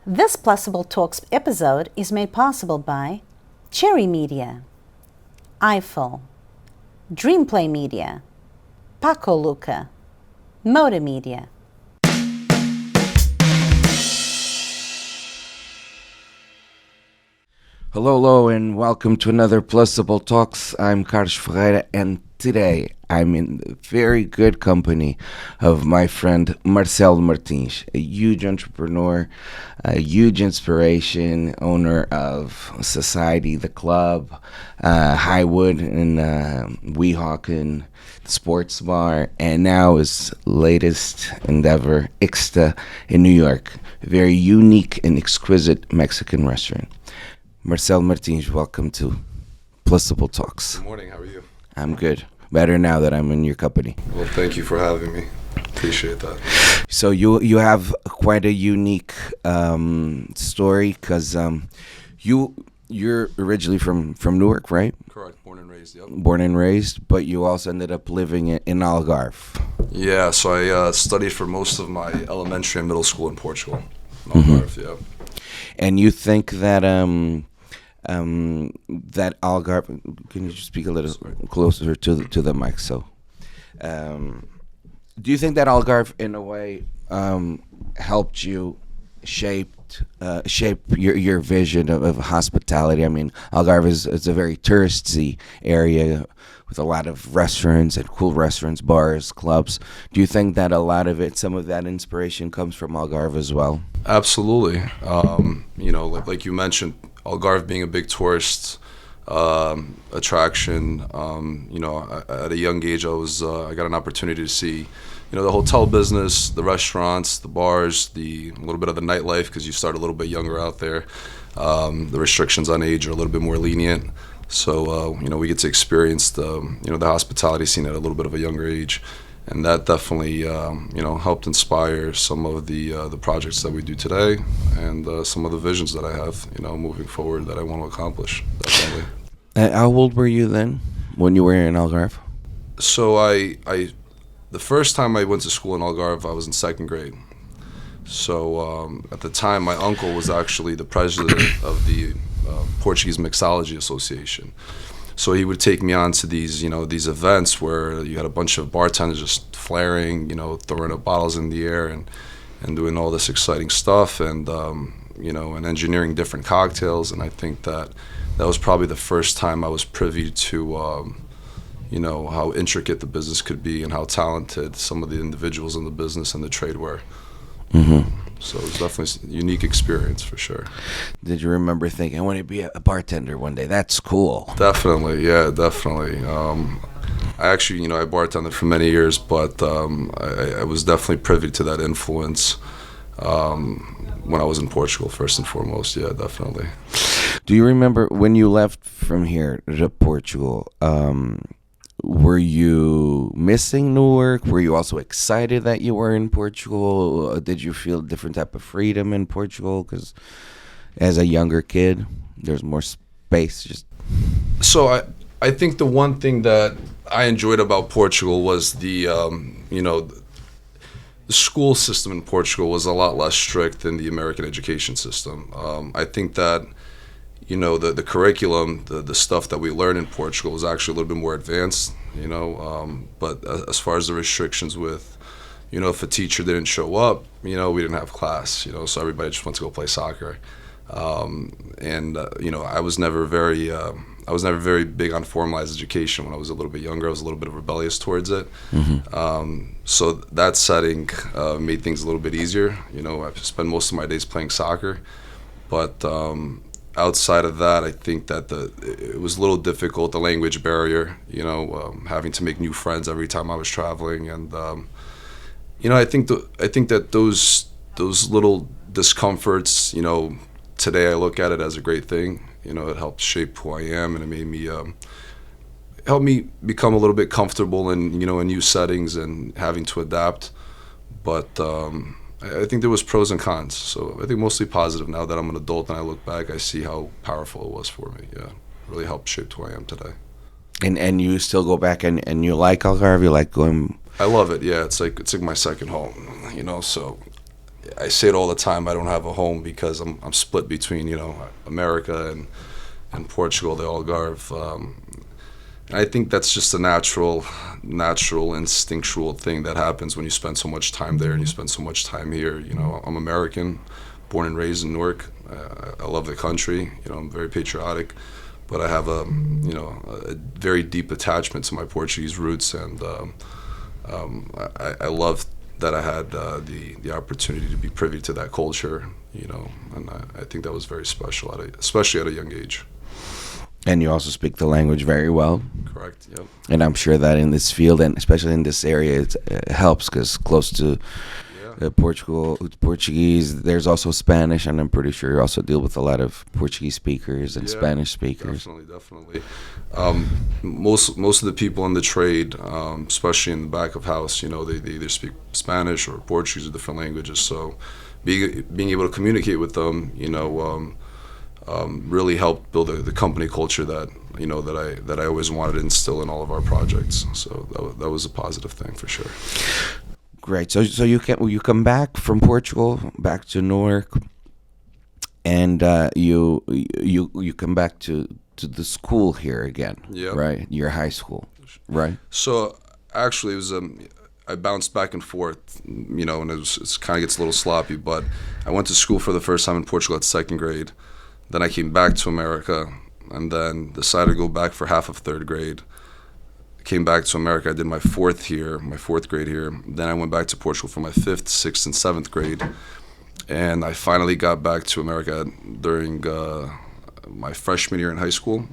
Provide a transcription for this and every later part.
This PLUSABLE Talks episode is made possible by Cherry Media, Eiffel, Dreamplay Media, Paco Luca, Moda Media. Hello, and welcome to another PLUSABLE Talks. I'm 𝐏𝐋𝐔𝐿𝐒, and today I'm in the very good company of my friend Marcelo Martins, a huge entrepreneur, a huge inspiration, owner of Society, the club, Highwood, and 𝐏𝐋𝐔𝐒, the sports bar, and now his latest endeavor, 𝐏𝐋𝐿𝐒 in New York, a very unique and exquisite Mexican restaurant. Marcelo Martins, welcome to PLUSABLE Talks. Good morning, how are you? I'm good. Better now that I'm in your company. Well, thank you for having me. Appreciate that. So you have quite a unique story because you're originally from Newark, right? Correct, born and raised, yep. Born and raised, but you also ended up living in Algarve. Yeah, so I studied for most of my elementary and middle school in Portugal. In Algarve, yeah. And you think that that Algarve, can you just speak a little closer to the mic? So, do you think that Algarve, in a way, helped you shape your vision of hospitality? I mean, Algarve is a very touristy area with a lot of restaurants and cool restaurants, bars, clubs. Do you think that a lot of it, some of that inspiration comes from Algarve as well? Absolutely. Like you mentioned, Algarve being a big tourist attraction. At a young age, I got an opportunity to see, the hotel business, the restaurants, the bars, a little bit of the nightlife, because you start a little bit younger out there. The restrictions on age are a little bit more lenient. So, we get to experience the hospitality scene at a little bit of a younger age. And that definitely, helped inspire some of the projects that we do today and some of the visions that I have, moving forward that I want to accomplish, definitely. How old were you then when you were in Algarve? So the first time I went to school in Algarve, I was in second grade. So at the time, my uncle was actually the president of the Portuguese Mixology Association. So he would take me on to these events where you had a bunch of bartenders just flaring, throwing up bottles in the air and doing all this exciting stuff and engineering different cocktails. And I think that was probably the first time I was privy to, how intricate the business could be and how talented some of the individuals in the business and the trade were. Mm-hmm. So it was definitely a unique experience for sure. Did you remember thinking, I want to be a bartender one day? That's cool. Definitely, yeah, definitely. I actually, I bartended for many years, but I was definitely privy to that influence when I was in Portugal, first and foremost. Yeah, definitely. Do you remember when you left from here to Portugal? Were you missing Newark? Were you also excited that you were in Portugal? Did you feel a different type of freedom in Portugal? Because as a younger kid, there's more space. So I think the one thing that I enjoyed about Portugal was the school system in Portugal was a lot less strict than the American education system. I think that the curriculum, the stuff that we learn in Portugal is actually a little bit more advanced, but as far as the restrictions with, if a teacher didn't show up, we didn't have class, so everybody just went to go play soccer. I was never very big on formalized education when I was a little bit younger. I was a little bit rebellious towards it. Mm-hmm. So that setting made things a little bit easier. I spent most of my days playing soccer, but outside of that, I think that it was a little difficult, the language barrier, having to make new friends every time I was traveling. And, I think that those little discomforts, today I look at it as a great thing. It helped shape who I am, and it made me, helped me become a little bit comfortable in new settings and having to adapt. But I think there was pros and cons. So I think mostly positive. Now that I'm an adult and I look back, I see how powerful it was for me. Yeah, it really helped shape who I am today. And you still go back and you like Algarve? You like going? I love it. Yeah, it's like my second home. So I say it all the time. I don't have a home because I'm split between America and Portugal, the Algarve. I think that's just a natural, instinctual thing that happens when you spend so much time there and you spend so much time here. I'm American, born and raised in Newark. I love the country. I'm very patriotic, but I have a very deep attachment to my Portuguese roots, and I love that I had the opportunity to be privy to that culture. And I think that was very special, especially at a young age. And you also speak the language very well. Correct, yep. And I'm sure that in this field, and especially in this area, it helps because close to Portuguese, there's also Spanish, and I'm pretty sure you also deal with a lot of Portuguese speakers and Spanish speakers. Definitely. Most of the people in the trade, especially in the back of house, they either speak Spanish or Portuguese or different languages. So being able to communicate with them, really helped build the company culture that I always wanted to instill in all of our projects. So that was a positive thing for sure. Great. So you come back from Portugal back to Newark, and you come back to the school here again. Yeah. Right. Your high school. Right. So actually, it was I bounced back and forth, and it kind of gets a little sloppy. But I went to school for the first time in Portugal at second grade. Then I came back to America, and then decided to go back for half of third grade. Came back to America. I did my fourth grade here. Then I went back to Portugal for my fifth, sixth, and seventh grade. And I finally got back to America during my freshman year in high school.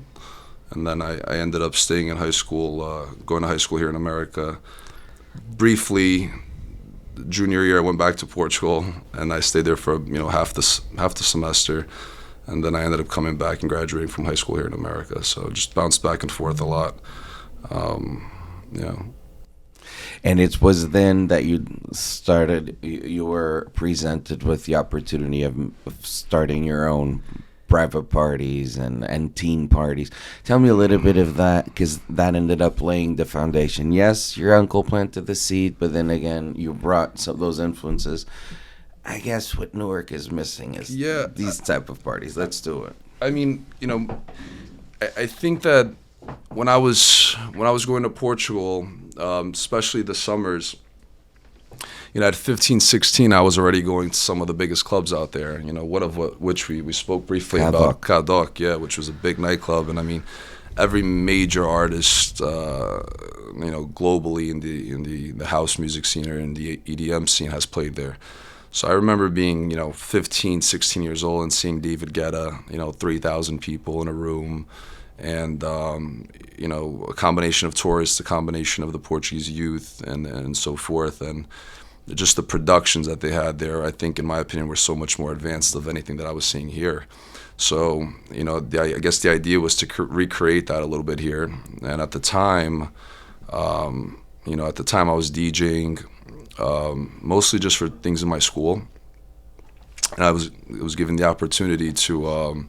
And then I ended up staying in high school, going to high school here in America. Briefly, junior year, I went back to Portugal, and I stayed there for half the semester. And then I ended up coming back and graduating from high school here in America. So just bounced back and forth a lot. And it was then that you were presented with the opportunity of starting your own private parties and teen parties. Tell me a little bit of that, because that ended up laying the foundation. Yes, your uncle planted the seed, but then again, you brought some of those influences. I guess what Newark is missing is these type of parties. Let's do it. I mean, I think that when I was going to Portugal, especially the summers, at 15, 16, I was already going to some of the biggest clubs out there. Which we spoke briefly about, 𝐏𝐻𝐿, which was a big nightclub, and I mean, every major artist, globally in the house music scene or in the EDM scene has played there. So I remember being, 15, 16 years old and seeing David Guetta, 3,000 people in a room, and a combination of tourists, a combination of the Portuguese youth, and so forth, and just the productions that they had there, I think, in my opinion, were so much more advanced of anything that I was seeing here. So, I guess the idea was to recreate that a little bit here. And at the time, I was DJing, mostly just for things in my school. And I was given the opportunity to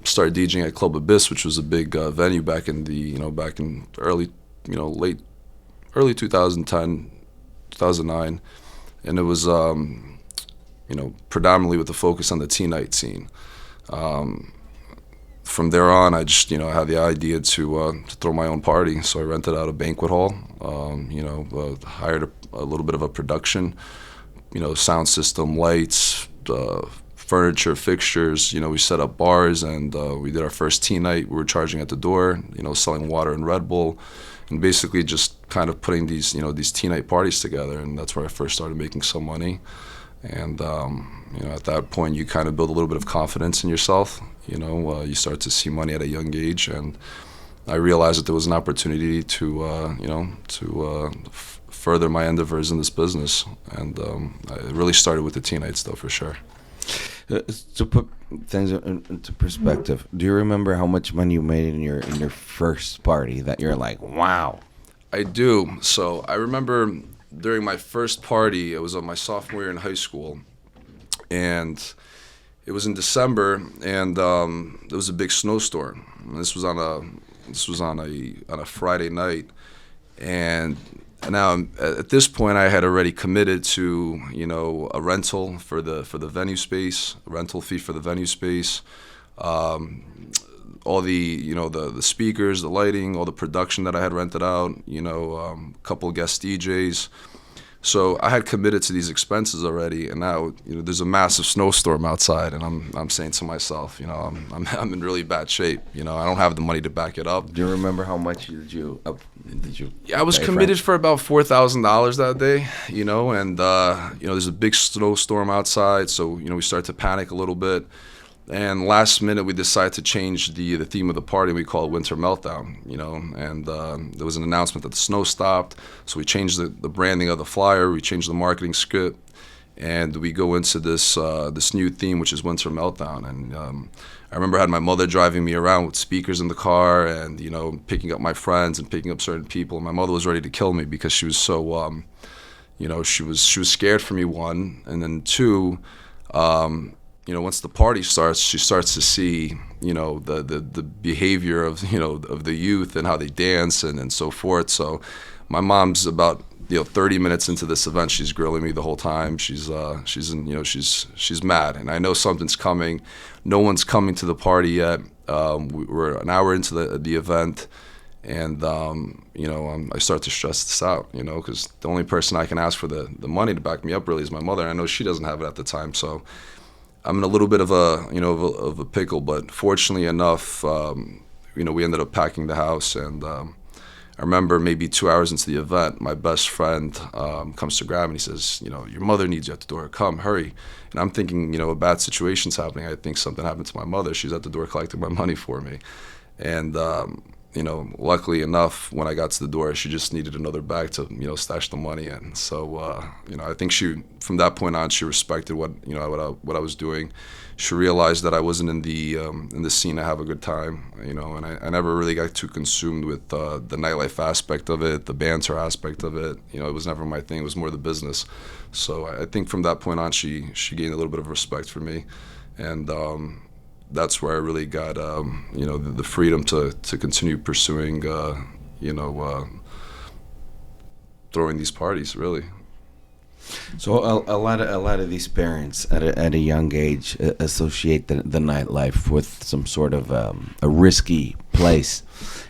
start DJing at Club Abyss, which was a big venue back in early 2010, 2009, and it was predominantly with a focus on the teen night scene. From there on, I just had the idea to throw my own party, so I rented out a banquet hall, hired a little bit of a production, sound system, lights, furniture, fixtures. We set up bars, and we did our first teen night. We were charging at the door, selling water and Red Bull, and basically just kind of putting these teen night parties together. And that's where I first started making some money. And at that point, you kind of build a little bit of confidence in yourself. You start to see money at a young age, and I realized that there was an opportunity to further my endeavors in this business. And I really started with the teen nights, though, for sure. To put things into perspective, do you remember how much money you made in your first party that you're like, wow? I do. So I remember during my first party, it was on my sophomore year in high school, and it was in December, and there was a big snowstorm. And this was on a Friday night, and now at this point I had already committed to, a rental for the venue space, a rental fee for the venue space, all the, the speakers, the lighting, all the production that I had rented out, a couple guest DJs. So I had committed to these expenses already, and now there's a massive snowstorm outside, and I'm saying to myself, I'm in really bad shape. I don't have the money to back it up. Do you remember how much did you? Yeah, I was committed for about $4,000 that day. And there's a big snowstorm outside, so we start to panic a little bit. And last minute, we decided to change the theme of the party. We call it Winter Meltdown, and there was an announcement that the snow stopped. So we changed the branding of the flyer. We changed the marketing script, and we go into this new theme, which is Winter Meltdown. And I remember I had my mother driving me around with speakers in the car, and picking up my friends and picking up certain people. And my mother was ready to kill me because she was so, she was scared for me, one, and then two. Once the party starts, she starts to see, the behavior of, of the youth and how they dance and so forth. So my mom's about, 30 minutes into this event, she's grilling me the whole time. She's mad, and I know something's coming. No one's coming to the party yet. We're an hour into the event, and I start to stress this out, because the only person I can ask for the money to back me up really is my mother. I know she doesn't have it at the time, so I'm in a little bit of a pickle, but fortunately enough, we ended up packing the house, and I remember maybe 2 hours into the event, my best friend comes to grab me and he says, your mother needs you at the door, come, hurry. And I'm thinking, a bad situation's happening. I think something happened to my mother. She's at the door collecting my money for me. And luckily enough, when I got to the door, she just needed another bag to, stash the money in. So, I think from that point on, she respected what I was doing. She realized that I wasn't in the scene to have a good time, and I never really got too consumed with the nightlife aspect of it, the banter aspect of it. It was never my thing. It was more the business. So I think from that point on, she gained a little bit of respect for me, and that's where I really got, the freedom to continue pursuing, throwing these parties, really. So a lot of these parents at a young age associate the nightlife with some sort of a risky place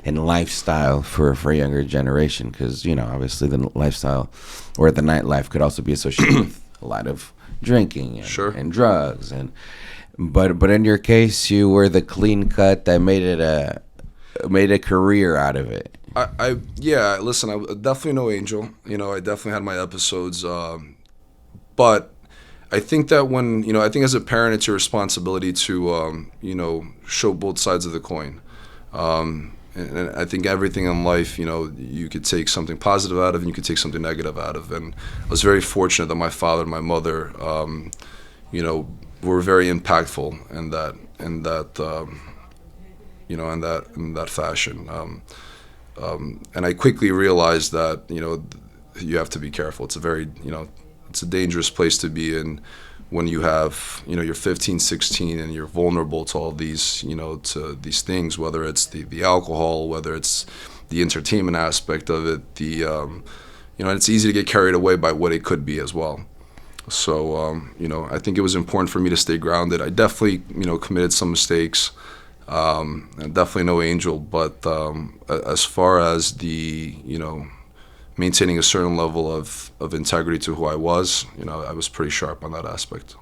and lifestyle for a younger generation, because obviously the lifestyle or the nightlife could also be associated with a lot of drinking and drugs But in your case, you were the clean cut that made a career out of it. Listen, I definitely no angel. I definitely had my episodes, but I think that I think as a parent, it's your responsibility to show both sides of the coin. And I think everything in life, you could take something positive out of, and you could take something negative out of. And I was very fortunate that my father and my mother, were very impactful in that fashion. And I quickly realized that you have to be careful. It's a very it's a dangerous place to be in when you have you're 15, 16 and you're vulnerable to all these to these things, whether it's the alcohol, whether it's the entertainment aspect of it, and it's easy to get carried away by what it could be as well. So, I think it was important for me to stay grounded. I definitely, committed some mistakes, and definitely no angel. But as far as the, maintaining a certain level of integrity to who I was, I was pretty sharp on that aspect.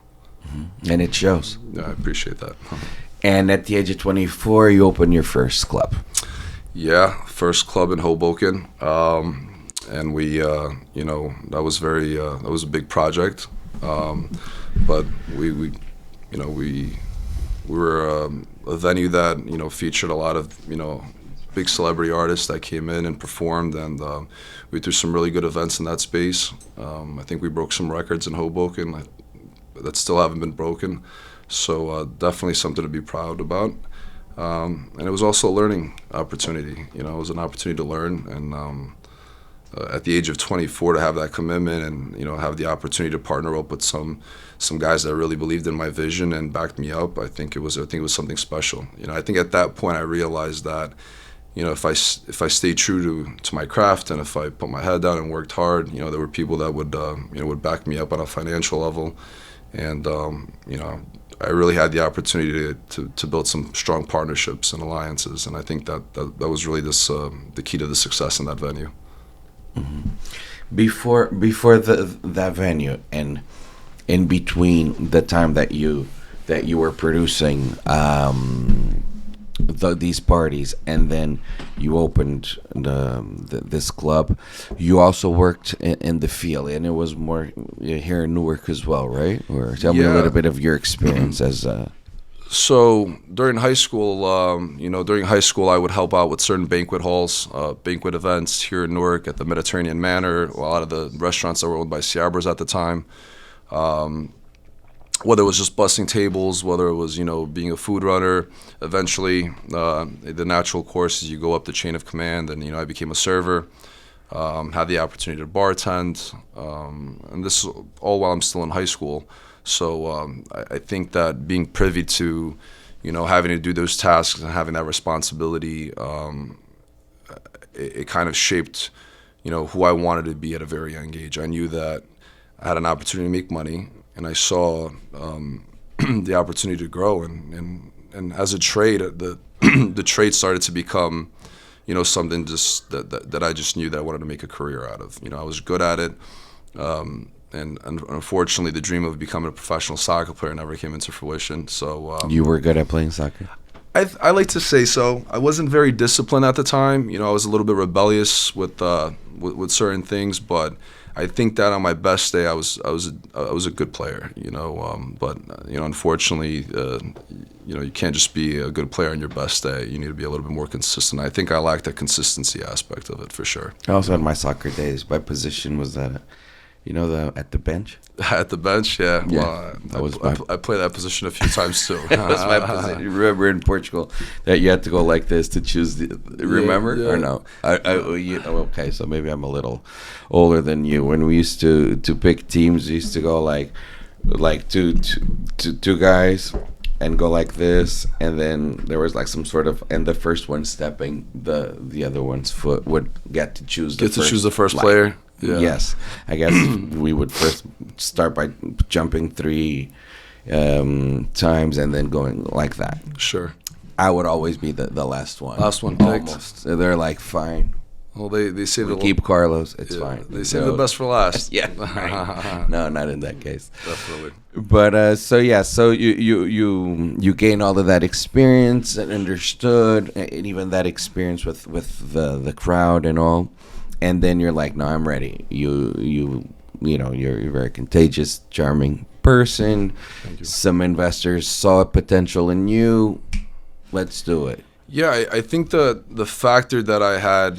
Mm-hmm. And it shows. Yeah, I appreciate that. And at the age of 24, you opened your first club. Yeah, first club in Hoboken. And we, that was that was a big project. But we were a venue that featured a lot of big celebrity artists that came in and performed, and we threw some really good events in that space. I think we broke some records in Hoboken that still haven't been broken, so definitely something to be proud about. And it was also a learning opportunity. It was an opportunity to learn, and at the age of 24 to have that commitment and have the opportunity to partner up with some guys that really believed in my vision and backed me up, I think it was something special. I think at that point I realized that if I stayed true to my craft, and if I put my head down and worked hard, there were people that would back me up on a financial level, and I really had the opportunity to build some strong partnerships and alliances, and I think that was really the key to the success in that venue. Mm-hmm. Before that venue, and in between the time that you were producing these parties, and then you opened this club, you also worked in the field, and it was more here in Newark as well, right? Or tell me a little bit of your experience as So during high school, I would help out with certain banquet halls, banquet events here in Newark at the Mediterranean Manor, a lot of the restaurants that were owned by Ceballos at the time. Whether it was just bussing tables, whether it was, being a food runner. Eventually, the natural course is you go up the chain of command, and, I became a server, had the opportunity to bartend, and this all while I'm still in high school. So I think that being privy to, having to do those tasks and having that responsibility, it kind of shaped, who I wanted to be at a very young age. I knew that I had an opportunity to make money, and I saw the opportunity to grow, and as a trade, the trade started to become, something just that I just knew that I wanted to make a career out of. I was good at it, and unfortunately, the dream of becoming a professional soccer player never came into fruition. So you were good at playing soccer? I like to say so. I wasn't very disciplined at the time. I was a little bit rebellious with certain things, but I think that on my best day, I was a good player, but unfortunately, you can't just be a good player on your best day. You need to be a little bit more consistent. I think I lacked that consistency aspect of it for sure. I also had my soccer days. My position was that, at the bench. At the bench, yeah. Yeah, Well, I played that position a few times too. That was my position. You remember in Portugal that you had to go like this to choose remember? Yeah. Or no? Okay, so maybe I'm a little older than you. When we used to pick teams, we used to go like two guys and go like this, and then there was like some sort of, and the first one stepping, the other one's foot would get to choose the first player. Yeah. Yes, I guess we would first start by jumping 3 times and then going like that. Sure. I would always be the last one. Last one picked. Almost. So they're like, fine. Well, they say We keep Carlos. It's fine. They save the best for last. Yeah. Right. No, not in that case. Definitely. But so you gain all of that experience and understood, and even that experience with the crowd and all. And then you're like, no, I'm ready. You're a very contagious, charming person. Thank you. Some investors saw a potential in you. Let's do it. Yeah, I think the factor that I had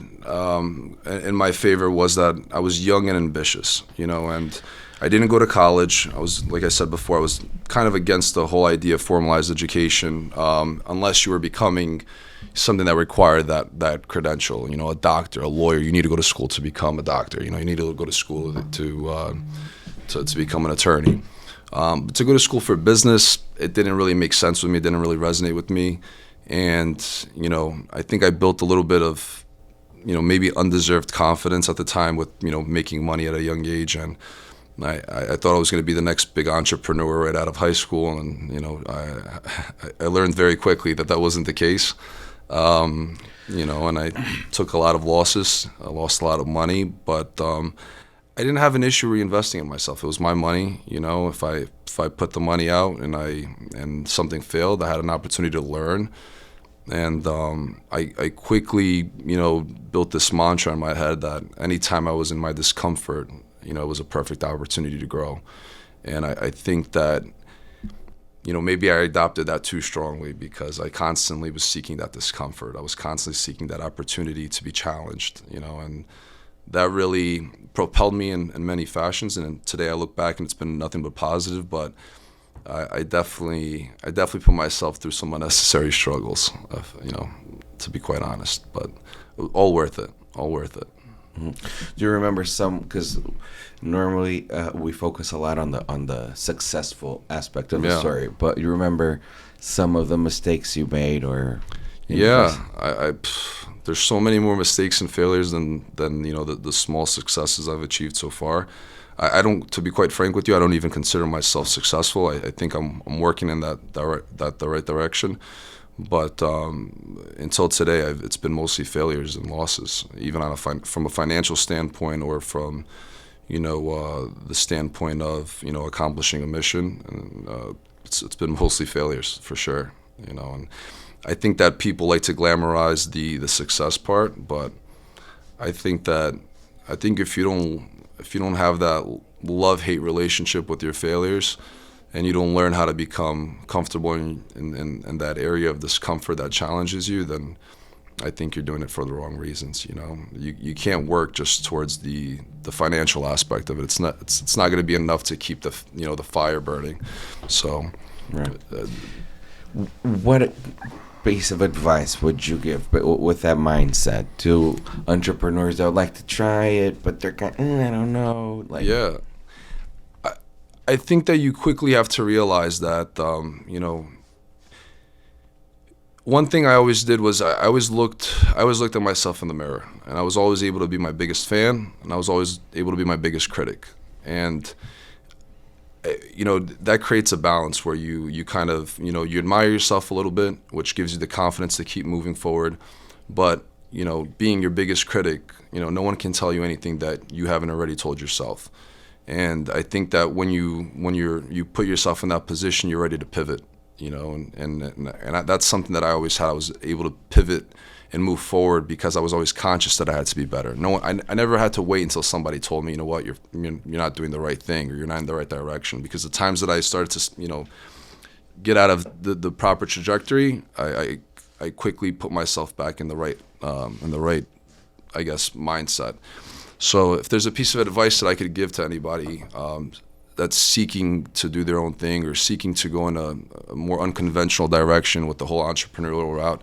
in my favor was that I was young and ambitious, and I didn't go to college. I was, like I said before, I was kind of against the whole idea of formalized education, unless you were becoming something that required that credential. A doctor, a lawyer. You need to go to school to become a doctor. You need to go to school to become an attorney. But to go to school for business, it didn't really make sense with me. It didn't really resonate with me. And, I think I built a little bit of, maybe undeserved confidence at the time with, making money at a young age. And I thought I was going to be the next big entrepreneur right out of high school. And, I learned very quickly that wasn't the case. And I took a lot of losses. I lost a lot of money, but I didn't have an issue reinvesting in myself. It was my money. If I put the money out and something failed, I had an opportunity to learn. And I quickly, built this mantra in my head that anytime I was in my discomfort, it was a perfect opportunity to grow. And I think that, maybe I adopted that too strongly because I constantly was seeking that discomfort. I was constantly seeking that opportunity to be challenged, and that really propelled me in many fashions. And today I look back and it's been nothing but positive, but I definitely put myself through some unnecessary struggles, to be quite honest, but all worth it. Mm-hmm. Do you remember some, because normally we focus a lot on the successful aspect of the story, but you remember some of the mistakes you made? Or Yeah, there's so many more mistakes and failures than the small successes I've achieved so far. I don't, to be quite frank with you, I don't even consider myself successful. I think I'm working in the right direction. But until today, it's been mostly failures and losses, even from a financial standpoint or from the standpoint of accomplishing a mission. And it's been mostly failures for sure. And I think that people like to glamorize the success part, but I think if you don't have that love-hate relationship with your failures, and you don't learn how to become comfortable in that area of discomfort that challenges you, then I think you're doing it for the wrong reasons. You can't work just towards the financial aspect of it. It's not going to be enough to keep the fire burning. So, right. What piece of advice would you give with that mindset to entrepreneurs that would like to try it, but they're kind I don't know? Yeah. I think that you quickly have to realize that, one thing I always did was I always looked at myself in the mirror, and I was always able to be my biggest fan, and I was always able to be my biggest critic. And, that creates a balance where you kind of, you admire yourself a little bit, which gives you the confidence to keep moving forward. But, being your biggest critic, no one can tell you anything that you haven't already told yourself. And I think that when you put yourself in that position, you're ready to pivot, and that's something that I always had. I was able to pivot and move forward because I was always conscious that I had to be better. I never had to wait until somebody told me, what, you're not doing the right thing, or you're not in the right direction. Because the times that I started to, get out of the proper trajectory, I quickly put myself back in the right, I guess, mindset. So if there's a piece of advice that I could give to anybody that's seeking to do their own thing or seeking to go in a more unconventional direction with the whole entrepreneurial route,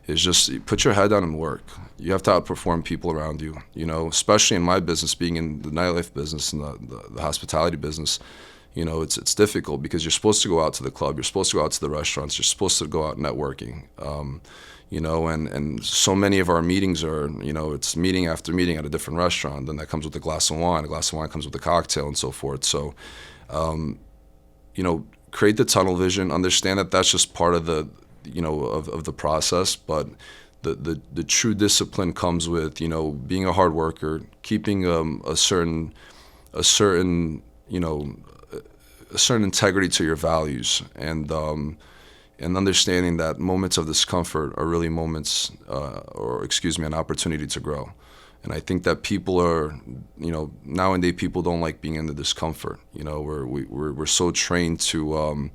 is just put your head down and work. You have to outperform people around you, especially in my business, being in the nightlife business and the hospitality business. It's difficult because you're supposed to go out to the club, you're supposed to go out to the restaurants, you're supposed to go out networking. And so many of our meetings are, it's meeting after meeting at a different restaurant. Then that comes with a glass of wine comes with a cocktail, and so forth. So, create the tunnel vision, understand that that's just part of the, of the process. But the true discipline comes with, being a hard worker, keeping a certain integrity to your values, and understanding that moments of discomfort are really moments, an opportunity to grow. And I think that people are, nowadays people don't like being in the discomfort. We're so trained to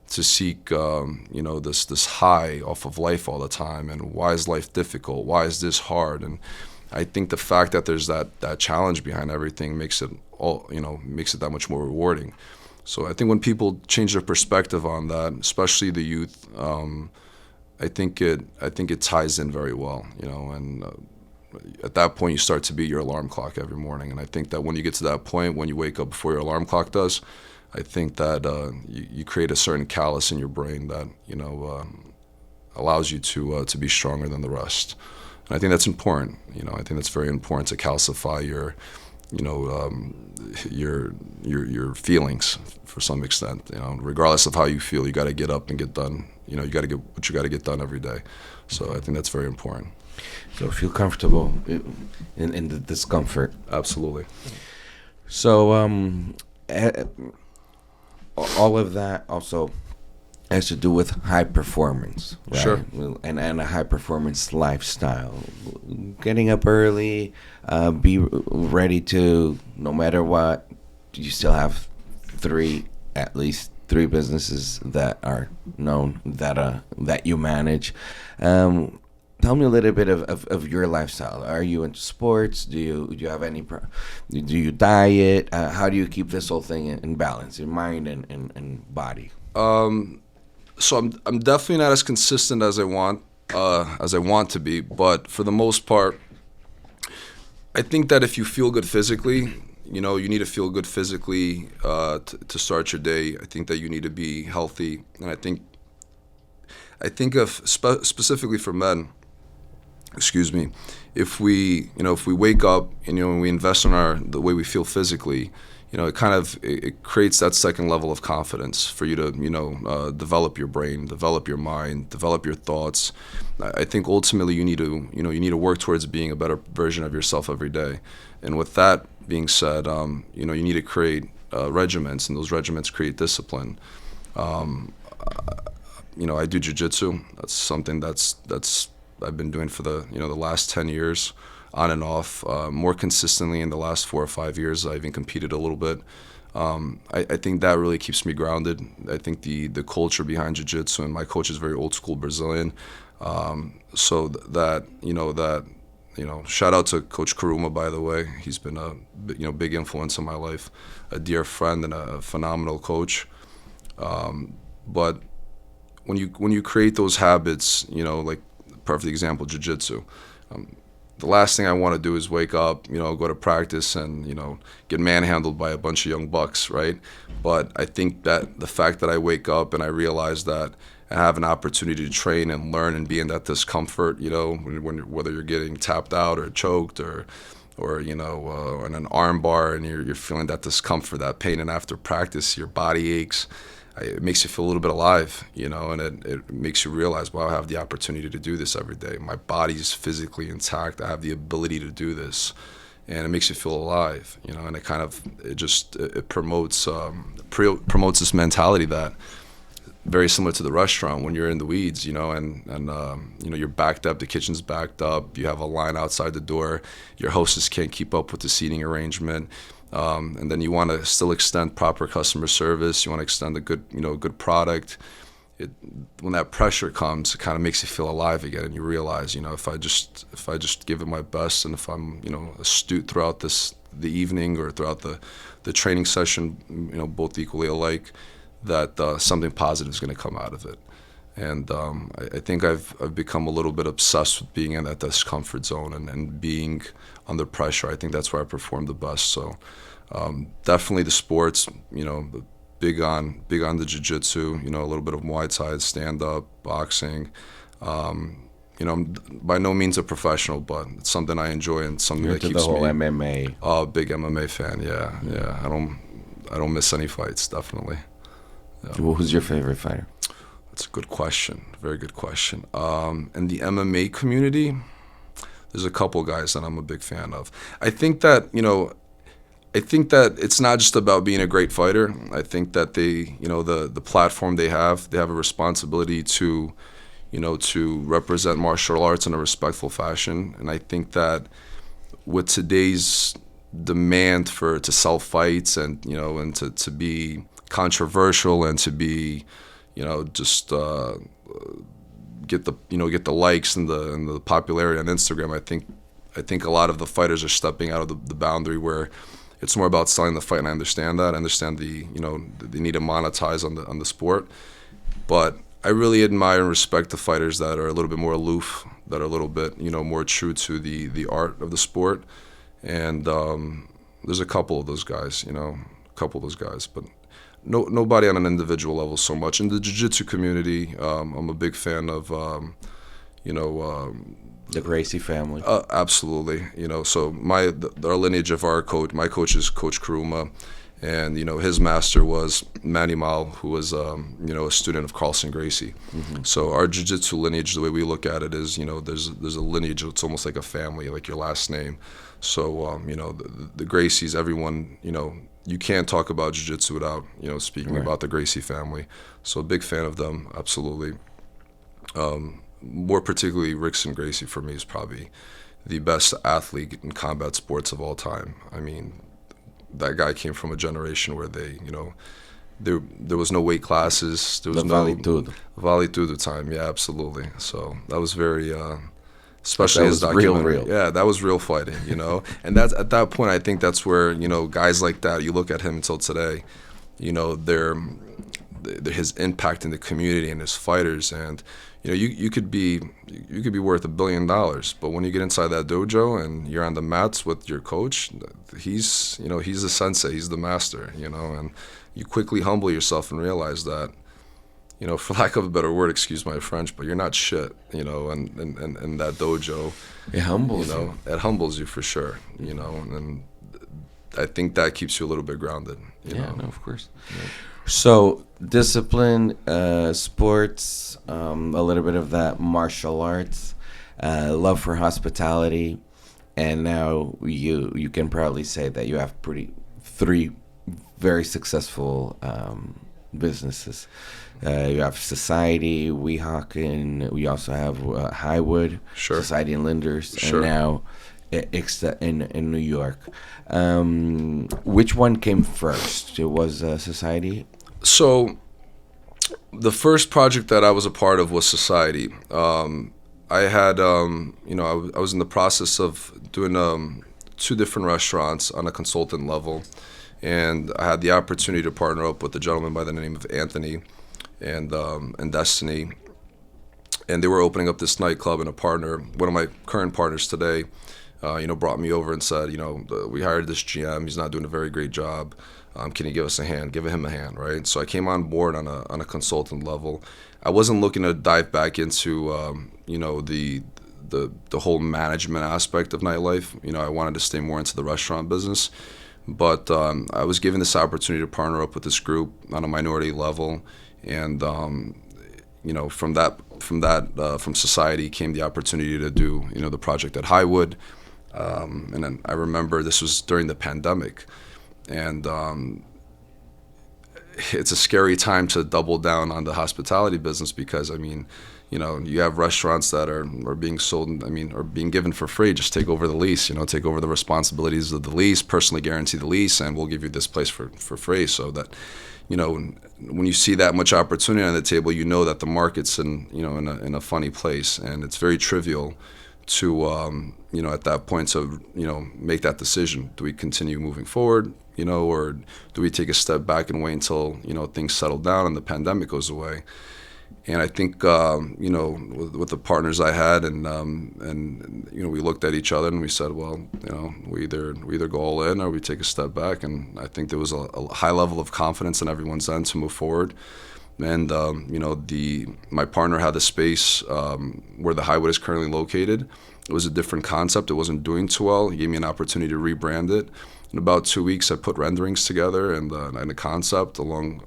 seek, this high off of life all the time. And why is life difficult? Why is this hard? And I think the fact that there's that challenge behind everything makes it that much more rewarding. So I think when people change their perspective on that, especially the youth, I think it ties in very well, and at that point you start to beat your alarm clock every morning. And I think that when you get to that point, when you wake up before your alarm clock does, I think that you create a certain callus in your brain that allows you to be stronger than the rest. And I think that's important. I think that's very important to calcify your feelings for some extent. Regardless of how you feel, you got to get up and get done. You got to get what you got to get done every day. So I think that's very important. So feel comfortable in the discomfort. Absolutely. So all of that also has to do with high performance, right? Sure. And a high performance lifestyle. Getting up early, be ready to, no matter what, you still have at least three businesses that are known, that you manage. Tell me a little bit of your lifestyle. Are you into sports? Do you have any? Do you diet? How do you keep this whole thing in balance, in mind and body? So I'm definitely not as consistent as I want to be, but for the most part, I think that if you feel good physically, you need to feel good physically to start your day. I think that you need to be healthy, and I think I think of specifically for men, excuse me, if we wake up and, and we invest in the way we feel physically, it creates that second level of confidence for you to, develop your brain, develop your mind, develop your thoughts. I think ultimately you need to work towards being a better version of yourself every day. And with that being said, you need to create regiments, and those regiments create discipline. I do jiu-jitsu. That's something that's I've been doing for the last 10 years, on and off. More consistently in the last 4 or 5 years, I even competed a little bit. I think that really keeps me grounded. I think the culture behind jiu-jitsu, and my coach is very old school Brazilian. So shout out to Coach Kuruma, by the way. He's been a big influence in my life, a dear friend and a phenomenal coach. But when you create those habits, like perfect example, jiu-jitsu. The last thing I want to do is wake up, go to practice and, get manhandled by a bunch of young bucks, right? But I think that the fact that I wake up and I realize that I have an opportunity to train and learn and be in that discomfort, whether you're getting tapped out or choked or in an arm bar, and you're feeling that discomfort, that pain, and after practice your body aches. It makes you feel a little bit alive, and it makes you realize, wow, I have the opportunity to do this every day. My body's physically intact. I have the ability to do this, and it makes you feel alive, and it promotes this mentality that very similar to the restaurant when you're in the weeds, and you're backed up, the kitchen's backed up, you have a line outside the door, your hostess can't keep up with the seating arrangement. And then you want to still extend proper customer service. You want to extend a good product. When that pressure comes, it kind of makes you feel alive again, and you realize, if I just give it my best, and if I'm, astute throughout the evening or throughout the training session, both equally alike, that something positive is going to come out of it. And I think I've become a little bit obsessed with being in that discomfort zone and being under pressure. I think that's where I perform the best. So definitely the sports, big on the jiu-jitsu, a little bit of Muay Thai, stand-up, boxing. I'm by no means a professional, but it's something I enjoy and something You're that keeps the whole me. MMA. Oh, big MMA fan, yeah. I don't miss any fights, definitely. Yeah. Who's your favorite fighter? That's a good question. Very good question. In the MMA community, there's a couple guys that I'm a big fan of. I think that it's not just about being a great fighter. I think that the platform they have a responsibility to represent martial arts in a respectful fashion. And I think that with today's demand to sell fights and to be controversial and to be just get the likes and the popularity on Instagram. I think a lot of the fighters are stepping out of the boundary where it's more about selling the fight, and I understand that. I understand they need to monetize on the sport, but I really admire and respect the fighters that are a little bit more aloof, that are a little bit more true to the art of the sport, and there's a couple of those guys, but. Nobody on an individual level so much. In the jiu-jitsu community, I'm a big fan of, the Gracie family. Absolutely. So our lineage of my coach is Coach Kuruma, and his master was Manny Mal, who was a student of Carlson Gracie. Mm-hmm. So our jiu-jitsu lineage, the way we look at it is, there's a lineage. It's almost like a family, like your last name. So the Gracies, everyone, you can't talk about jiu-jitsu without, speaking right. about the Gracie family. So a big fan of them, absolutely. More particularly, Rickson Gracie for me is probably the best athlete in combat sports of all time. I mean, that guy came from a generation where there was no weight classes. There was Vale Tudo time. Yeah, absolutely. So that was very... especially his documentary. Real. Yeah, that was real fighting, And that's at that point, I think that's where, guys like that, you look at him until today, they're his impact in the community and his fighters, and you could be worth $1 billion, but when you get inside that dojo and you're on the mats with your coach, he's the sensei, he's the master, and you quickly humble yourself and realize that you know, for lack of a better word, excuse my French, but you're not shit, you know, and that dojo, It humbles you know, it humbles you for sure, you know, and I think that keeps you a little bit grounded, you know. No, of course. So discipline, sports, a little bit of that martial arts, love for hospitality, and now you can proudly say that you have three very successful businesses. You have Society, 𝐏𝐋𝐔𝐒𝐿, we also have Highwood, Sure. Society and Linders, Sure. and now 𝐏𝐋𝐿 in New York. Which one came first? It was Society? So the first project that I was a part of was Society. I had, you know, I was in the process of doing 2 different restaurants on a consultant level, and I had the opportunity to partner up with a gentleman by the name of Anthony and Destiny, and they were opening up this nightclub, and one of my current partners today, you know, brought me over and said, you know, we hired this GM, he's not doing a very great job. Can you give us a hand? Give him a hand, right? So I came on board on a consultant level. I wasn't looking to dive back into, you know, the whole management aspect of nightlife. You know, I wanted to stay more into the restaurant business. But I was given this opportunity to partner up with this group on a minority level, and you know, from Society came the opportunity to do, you know, the project at Highwood. And then I remember this was during the pandemic, and it's a scary time to double down on the hospitality business because, I mean, you know, you have restaurants that are being sold, I mean, or being given for free. Just take over the lease, you know, take over the responsibilities of the lease, personally guarantee the lease, and we'll give you this place for free. So that, you know, when you see that much opportunity on the table, you know that the market's in a funny place, and it's very trivial to, you know, at that point to, you know, make that decision. Do we continue moving forward, you know, or do we take a step back and wait until, you know, things settle down and the pandemic goes away? And I think, you know, with the partners I had, and you know, we looked at each other and we said, well, you know, we either go all in or we take a step back. And I think there was a high level of confidence on everyone's end to move forward. And you know, my partner had the space where the Highwood is currently located. It was a different concept. It wasn't doing too well. He gave me an opportunity to rebrand it. In about 2 weeks, I put renderings together and a concept along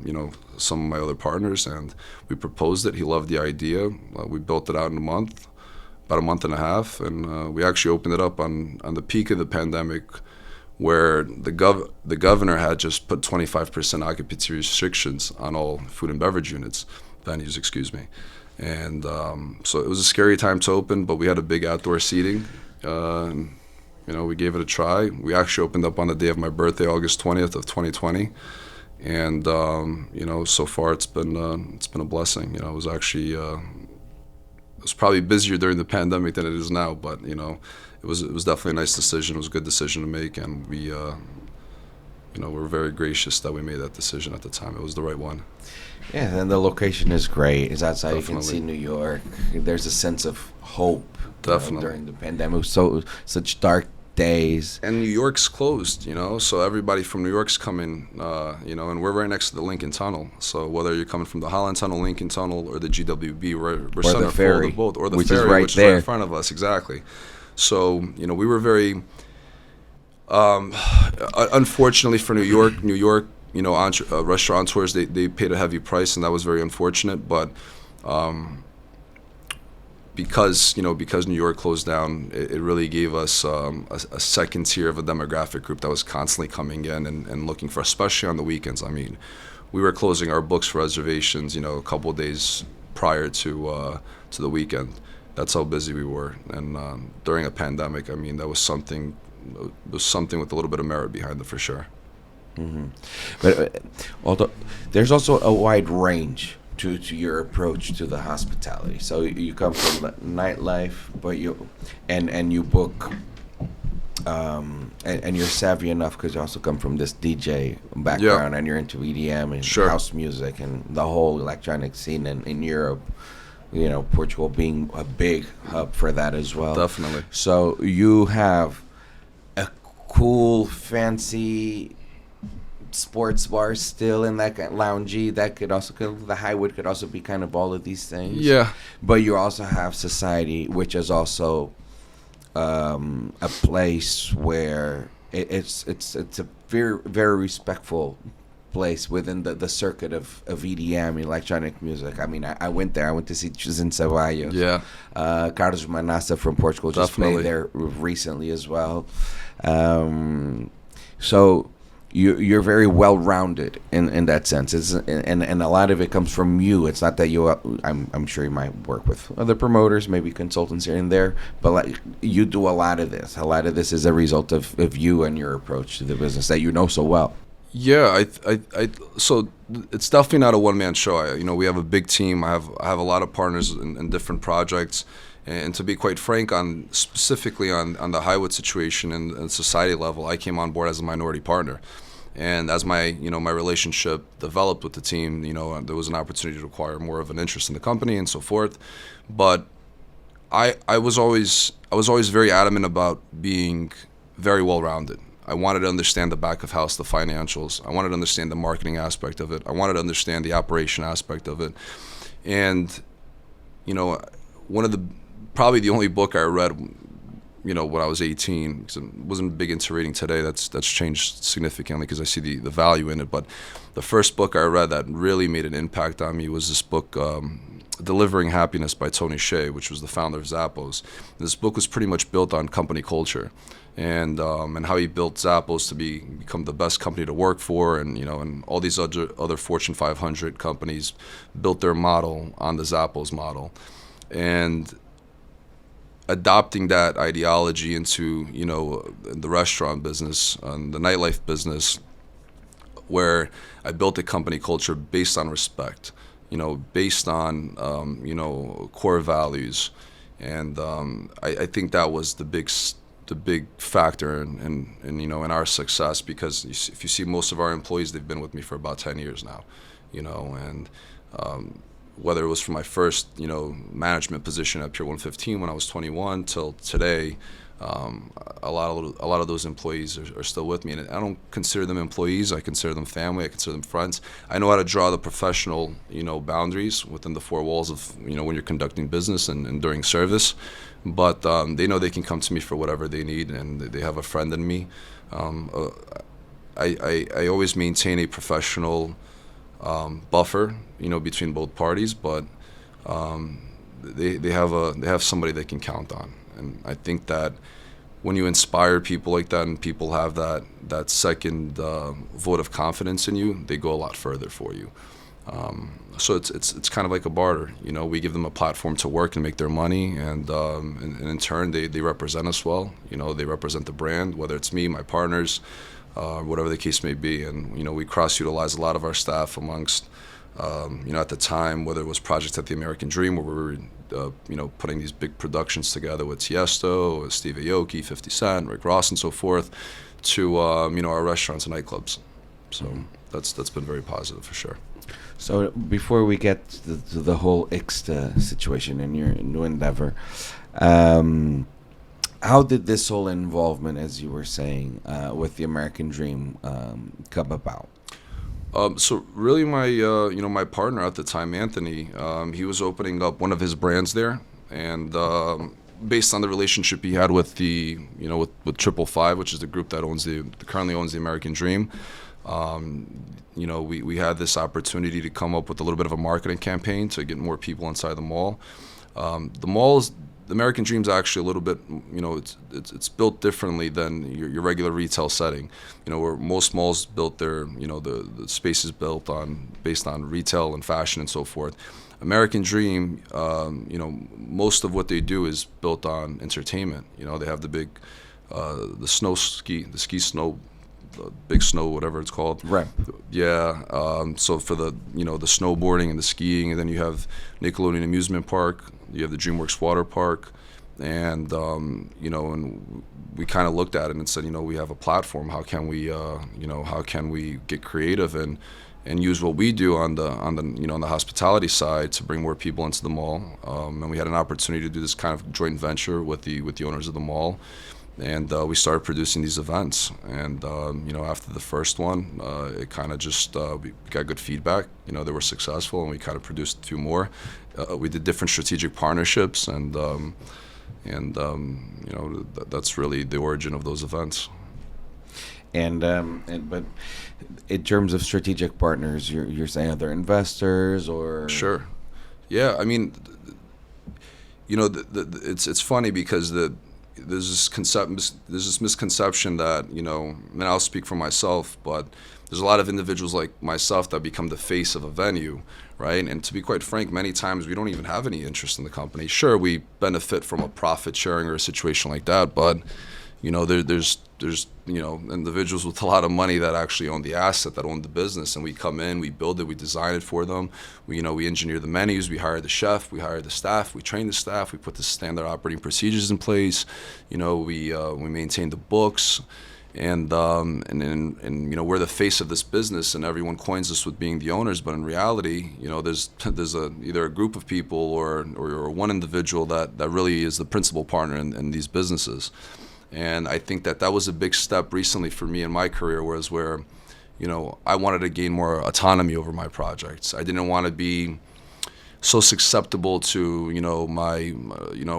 you know, some of my other partners, and we proposed it. He loved the idea. We built it out in about a month and a half, and we actually opened it up on the peak of the pandemic, where the governor had just put 25% occupancy restrictions on all food and beverage venues, excuse me. And so it was a scary time to open, but we had a big outdoor seating. You know, we gave it a try. We actually opened up on the day of my birthday, August 20th of 2020, and you know, so far it's been a blessing. You know, it was actually it was probably busier during the pandemic than it is now, but you know, it was definitely a nice decision. It was a good decision to make, and we you know, we're very gracious that we made that decision at the time. It was the right one. Yeah, and the location is great. It's outside. Definitely. You can see New York. There's a sense of hope. Definitely. During the pandemic, such dark days. And New York's closed, you know, so everybody from New York's coming, you know, and we're right next to the Lincoln Tunnel. So whether you're coming from the Holland Tunnel, Lincoln Tunnel, or the GWB, we're center full of both, or the which ferry, is right which there. is right in front of us, exactly. So, you know, we were very, unfortunately for New York, you know, restaurateurs, they paid a heavy price, and that was very unfortunate. But because New York closed down, it really gave us a second tier of a demographic group that was constantly coming in and looking for, especially on the weekends. I mean, we were closing our books for reservations, you know, a couple of days prior to the weekend. That's how busy we were. And during a pandemic, I mean, that was something with a little bit of merit behind it, for sure. Mm-hmm. But although there's also a wide range to your approach to the hospitality. So you come from nightlife, but you book, and you're savvy enough because you also come from this DJ background, and you're into EDM and house music and the whole electronic scene in Europe. You know, Portugal being a big hub for that as well. Definitely. So you have a cool, fancy sports bars still in that loungy. That could also, the Highwood could also be kind of all of these things. Yeah. But you also have society, which is also a place where it's a very, very respectful place within the circuit of EDM, electronic music. I mean, I went there. I went to see Chus and Ceballos. Yeah. Carlos Manassa from Portugal just played there recently as well. So you're very well-rounded in that sense. And a lot of it comes from you. It's not that you. I'm sure you might work with other promoters, maybe consultants here and there, but like you do a lot of this. A lot of this is a result of you and your approach to the business that you know so well. Yeah, so it's definitely not a one-man show. We have a big team. I have a lot of partners in different projects, and to be quite frank, specifically on the Highwood situation and society level, I came on board as a minority partner, and as my relationship developed with the team, there was an opportunity to acquire more of an interest in the company and so forth. But I was always very adamant about being very well-rounded. I wanted to understand the back of house, the financials. I wanted to understand the marketing aspect of it. I wanted to understand the operation aspect of it. And, probably the only book I read, when I was 18, because I wasn't big into reading today. That's changed significantly because I see the value in it. But the first book I read that really made an impact on me was this book, Delivering Happiness by Tony Hsieh, which was the founder of Zappos. This book was pretty much built on company culture. And how he built Zappos to become the best company to work for, and all these other Fortune 500 companies built their model on the Zappos model, and adopting that ideology into the restaurant business and the nightlife business, where I built a company culture based on respect, based on core values, and I think that was the big factor in our success, because if you see most of our employees, they've been with me for about 10 years now, and whether it was from my first management position at Pier 115 when I was 21 till today, a lot of those employees are still with me, and I don't consider them employees. I consider them family. I consider them friends. I know how to draw the professional boundaries within the four walls of when you're conducting business and during service. But they know they can come to me for whatever they need, and they have a friend in me. I always maintain a professional buffer, between both parties, but they have somebody they can count on, and I think that when you inspire people like that, and people have that second vote of confidence in you, they go a lot further for you. So it's kind of like a barter. We give them a platform to work and make their money, and in turn they represent us well. They represent the brand, whether it's me, my partners, whatever the case may be. And we cross-utilize a lot of our staff amongst, at the time, whether it was projects at the American Dream, where we were putting these big productions together with Tiesto, Steve Aoki, 50 Cent, Rick Ross, and so forth, to our restaurants and nightclubs. So that's been very positive for sure. So before we get to the whole 𝐏𝐋𝐿 situation in your new endeavor, how did this whole involvement, as you were saying, with the American Dream come about? So really, my partner at the time, Anthony, he was opening up one of his brands there, and based on the relationship he had with with 555, which is the group that currently owns the American Dream. We had this opportunity to come up with a little bit of a marketing campaign to get more people inside the mall. The American Dream's actually a little bit, it's built differently than your regular retail setting. Where most malls built their, the space is built based on retail and fashion and so forth. American Dream, most of what they do is built on entertainment. They have the big, the ski snow. Big snow, whatever it's called. Right. Yeah. So for the the snowboarding and the skiing, and then you have Nickelodeon Amusement Park. You have the DreamWorks Water Park, and and we kind of looked at it and said, we have a platform. How can we get creative and use what we do on the hospitality side to bring more people into the mall? And we had an opportunity to do this kind of joint venture with the owners of the mall. And we started producing these events. And, after the first one, it kind of just, we got good feedback. They were successful, and we kind of produced a few more. We did different strategic partnerships, and that's really the origin of those events. But in terms of strategic partners, you're saying other investors or? Sure. Yeah, I mean, it's funny because there's this misconception that, and I'll speak for myself, but there's a lot of individuals like myself that become the face of a venue, right? And to be quite frank, many times we don't even have any interest in the company. Sure, we benefit from a profit sharing or a situation like that, but there's individuals with a lot of money that actually own the asset, that own the business, and we come in, we build it, we design it for them. We engineer the menus, we hire the chef, we hire the staff, we train the staff, we put the standard operating procedures in place. We maintain the books, and we're the face of this business, and everyone coins us with being the owners, but in reality, there's either a group of people or one individual that really is the principal partner in these businesses. And I think that was a big step recently for me in my career, where I wanted to gain more autonomy over my projects. I didn't want to be so susceptible to,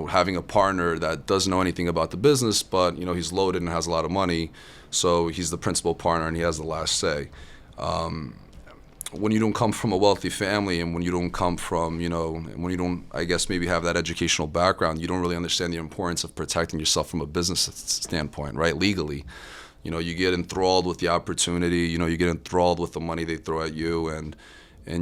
having a partner that doesn't know anything about the business, but, he's loaded and has a lot of money, so he's the principal partner and he has the last say. When you don't come from a wealthy family, and when you don't come from, when you don't, I guess, maybe have that educational background, you don't really understand the importance of protecting yourself from a business standpoint, right? Legally, you get enthralled with the opportunity, you get enthralled with the money they throw at you, and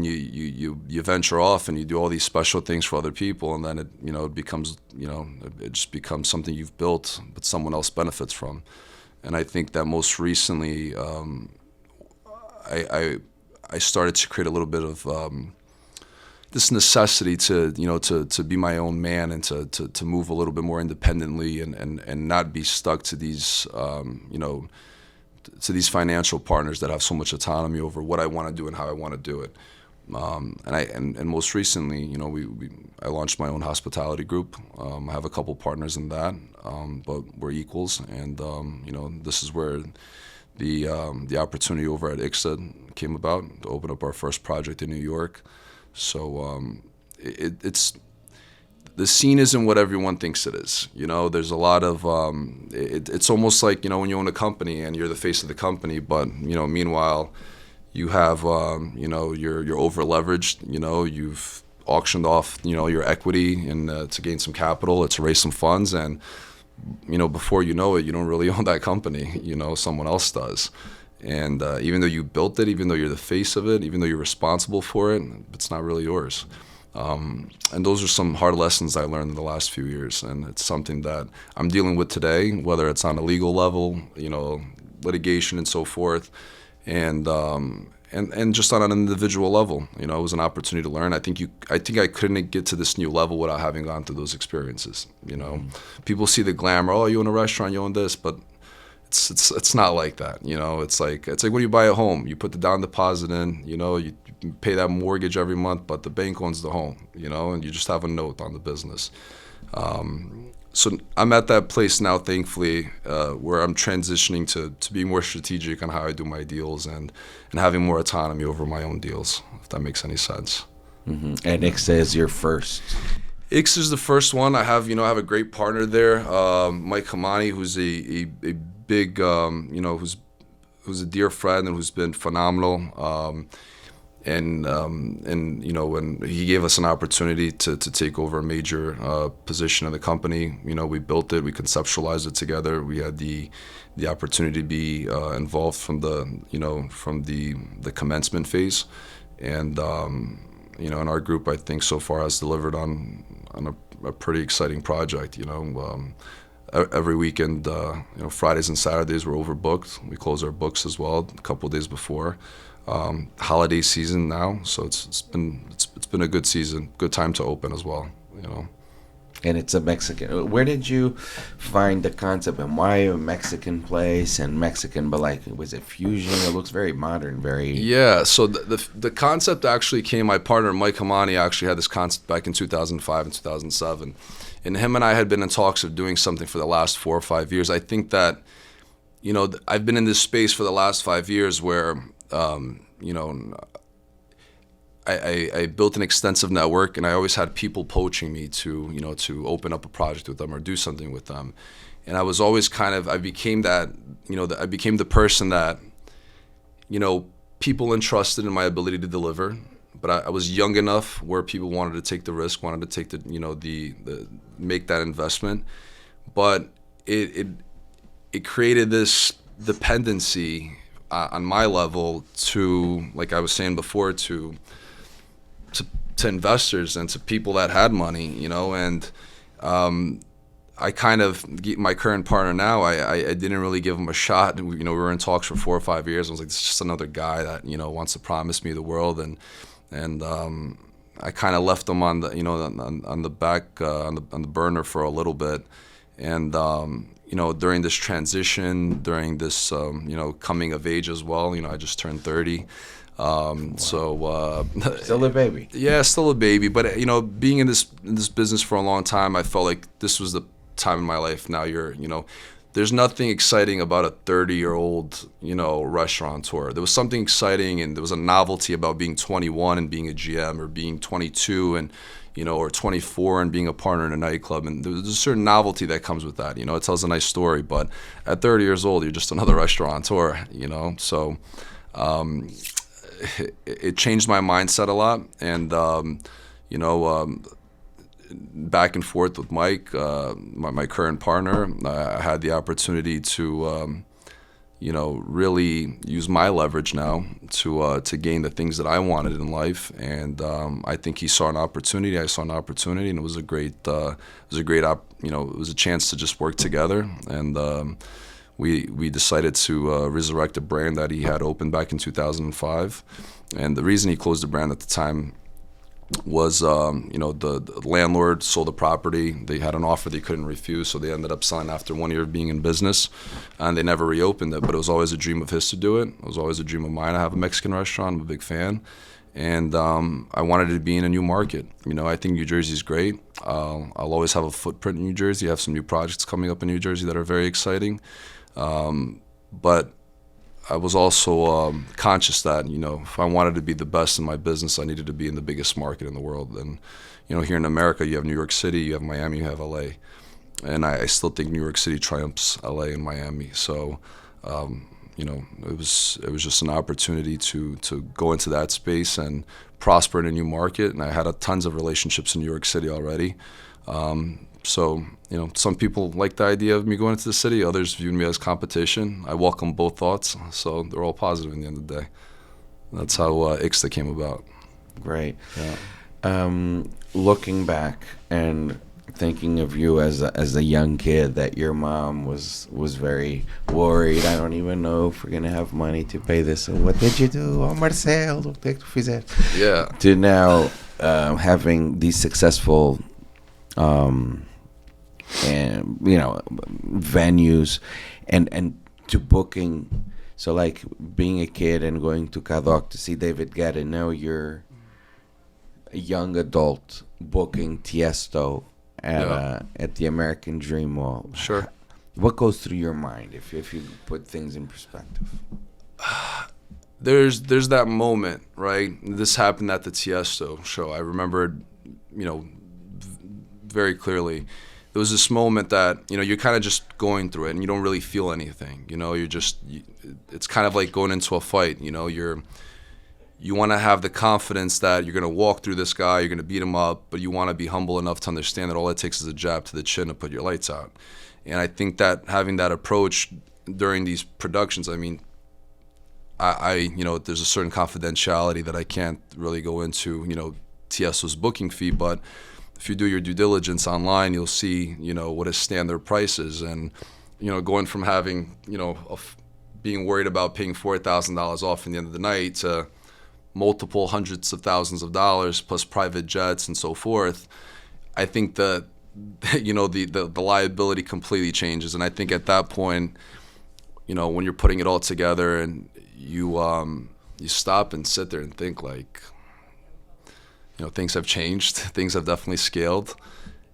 you venture off and you do all these special things for other people, and then it becomes, it just becomes something you've built, but someone else benefits from. And I think that most recently, I started to create a little bit of this necessity to be my own man, and to move a little bit more independently, and not be stuck to these to these financial partners that have so much autonomy over what I want to do and how I want to do it. And most recently, I launched my own hospitality group. I have a couple partners in that, but we're equals, and this is where the opportunity over at 𝐏𝐋𝐿 came about, to open up our first project in New York. So it's the scene isn't what everyone thinks it is. There's a lot of it's almost like when you own a company and you're the face of the company, but meanwhile you have you're over leveraged. You've auctioned off your equity and to gain some capital, to raise some funds, and before you know it, you don't really own that company. Someone else does. And even though you built it, even though you're the face of it, even though you're responsible for it, it's not really yours. And those are some hard lessons I learned in the last few years, and it's something that I'm dealing with today, whether it's on a legal level, litigation and so forth, and just on an individual level. It was an opportunity to learn. I think I couldn't get to this new level without having gone through those experiences. People see the glamour. Oh, you own a restaurant, you own this, but it's not like that. It's like when you buy a home, you put the down deposit in, you pay that mortgage every month, but the bank owns the home, and you just have a note on the business. So I'm at that place now, thankfully, where I'm transitioning to be more strategic on how I do my deals, and having more autonomy over my own deals, if that makes any sense. Mm-hmm. And 𝐏𝐋𝐿 is your first. 𝐏𝐋𝐿 is the first one. I have a great partner there, Mike Hamani, who's a big, who's a dear friend and who's been phenomenal. And he gave us an opportunity to take over a major position in the company. We built it, we conceptualized it together. We had the opportunity to be involved from the commencement phase, and in our group, I think so far has delivered on a pretty exciting project. Every weekend, Fridays and Saturdays we're overbooked. We close our books as well a couple of days before. Holiday season now, so it's been a good season, good time to open as well. And it's a Mexican. Where did you find the concept, and why a Mexican place and Mexican? But was it fusion? It looks very modern, very. Yeah. So the concept actually came. My partner Mike Hamani actually had this concept back in 2005 and 2007, And him and I had been in talks of doing something for the last 4 or 5 years. I think that, you know, I've been in this space for the last 5 years where, you know, I built an extensive network, and I always had people poaching me to, you know, to open up a project with them or do something with them. And I was always I became that, you know, I became the person that, you know, people entrusted in my ability to deliver. But I was young enough where people wanted to take the risk, wanted to take the, you know, the make that investment. But it created this dependency on my level to, like I was saying before, to investors and to people that had money, you know. And I kind of, my current partner now, I didn't really give him a shot. You know, we were in talks for 4 or 5 years. I was like, this is just another guy that, you know, wants to promise me the world. And I kind of left him on the, you know, on the back, on the burner for a little bit. And you know, during this transition, during this, you know, coming of age as well, you know, I just turned 30. Wow. So still a baby. Yeah, still a baby. But, you know, being in this business for a long time, I felt like this was the time in my life. Now you know, there's nothing exciting about a 30-year-old, you know, restaurateur. There was something exciting, and there was a novelty about being 21 and being a GM, or being 22 and, you know, or 24 and being a partner in a nightclub. And there's a certain novelty that comes with that. You know, it tells a nice story. But at 30 years old, you're just another restaurateur, you know. So it changed my mindset a lot. And, you know, back and forth with Mike, my current partner, I had the opportunity to, you know, really use my leverage now to gain the things that I wanted in life. And I think he saw an opportunity. I saw an opportunity, and it was a great, you know, it was a chance to just work together. And we decided to resurrect a brand that he had opened back in 2005. And the reason he closed the brand at the time was, you know, the landlord sold the property. They had an offer they couldn't refuse, so they ended up selling after 1 year of being in business, and they never reopened it. But it was always a dream of his to do it. It was always a dream of mine. I have a Mexican restaurant. I'm a big fan, and I wanted to be in a new market. You know, I think New Jersey is great. I'll always have a footprint in New Jersey. I have some new projects coming up in New Jersey that are very exciting, but I was also conscious that, you know, if I wanted to be the best in my business, I needed to be in the biggest market in the world. And, you know, here in America, you have New York City, you have Miami, you have LA. And I still think New York City triumphs LA and Miami. So, you know, it was just an opportunity to go into that space and prosper in a new market. And I had tons of relationships in New York City already. So, you know, some people like the idea of me going into the city. Others viewed me as competition. I welcome both thoughts, so they're all positive in the end of the day. That's how 𝐏𝐋𝐿 came about. Great. Yeah. Looking back and thinking of you as a young kid, that your mom was very worried. I don't even know if we're gonna have money to pay this. So what did you do? Oh, Marcelo, o que é que tu fizeste? Yeah. To now having these successful and, you know, venues and to booking. So like being a kid and going to 𝐏𝐿𝐻 to see David Guetta, now you're a young adult booking Tiesto at the American Dream Mall. Sure. What goes through your mind if you put things in perspective? There's that moment, right? This happened at the Tiesto show. I remembered, you know, very clearly. There was this moment that, you know, you're kind of just going through it and you don't really feel anything. You know, it's kind of like going into a fight. You know, you want to have the confidence that you're going to walk through this guy, you're going to beat him up, but you want to be humble enough to understand that all it takes is a jab to the chin to put your lights out. And I think that having that approach during these productions, I mean, you know, there's a certain confidentiality that I can't really go into, you know, Tiesto's booking fee, but if you do your due diligence online, you'll see, you know, what his standard price is. And, you know, going from having, you know, being worried about paying $4,000 off in the end of the night to multiple hundreds of thousands of dollars plus private jets and so forth, I think that, you know, the liability completely changes. And I think at that point, you know, when you're putting it all together and you stop and sit there and think like, you know, things have changed. Things have definitely scaled.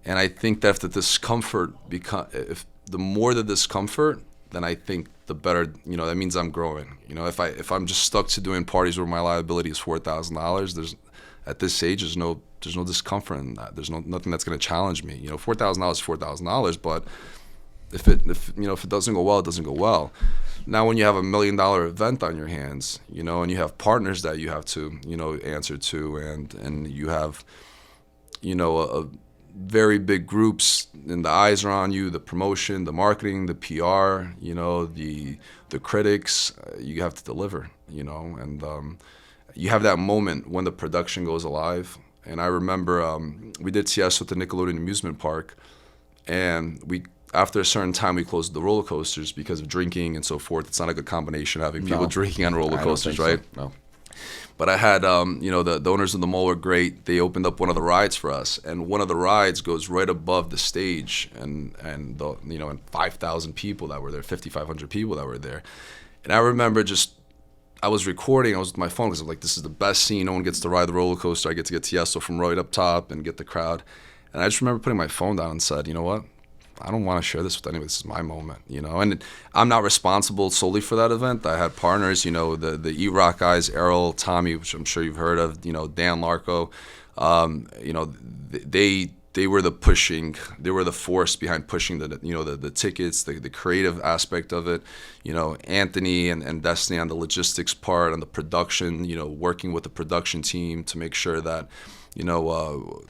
And I think that if the discomfort if the more the discomfort, then I think the better, you know, that means I'm growing. You know, if I'm just stuck to doing parties where my liability is $4,000, there's at this age there's no discomfort in that. There's nothing that's going to challenge me. You know, $4,000 is $4,000, but if it doesn't go well, it doesn't go well. Now, when you have $1 million event on your hands, you know, and you have partners that you have to, you know, answer to, and you have, you know, a very big groups, and the eyes are on you, the promotion, the marketing, the PR, you know, the critics, you have to deliver, you know, and you have that moment when the production goes alive. And I remember we did Tiesto at the Nickelodeon amusement park, and after a certain time we closed the roller coasters because of drinking and so forth. It's not a good combination having people drinking on roller coasters, right? So. No. But I had, you know, the owners of the mall were great. They opened up one of the rides for us, and one of the rides goes right above the stage, and the, you know, and 5,000 people that were there, 5,500 people that were there. And I remember I was recording, I was with my phone because I'm like, this is the best scene. No one gets to ride the roller coaster. I get to get Tiesto from right up top and get the crowd. And I just remember putting my phone down and said, you know what? I don't want to share this with anyone. This is my moment, you know. And I'm not responsible solely for that event. I had partners, you know, the 𝐓𝐷 guys, Errol, Tommy, which I'm sure you've heard of, you know, Dan Larco. You know, they were the force behind pushing the tickets, the creative aspect of it. You know, Anthony and Destiny on the logistics part, on the production, you know, working with the production team to make sure that, you know,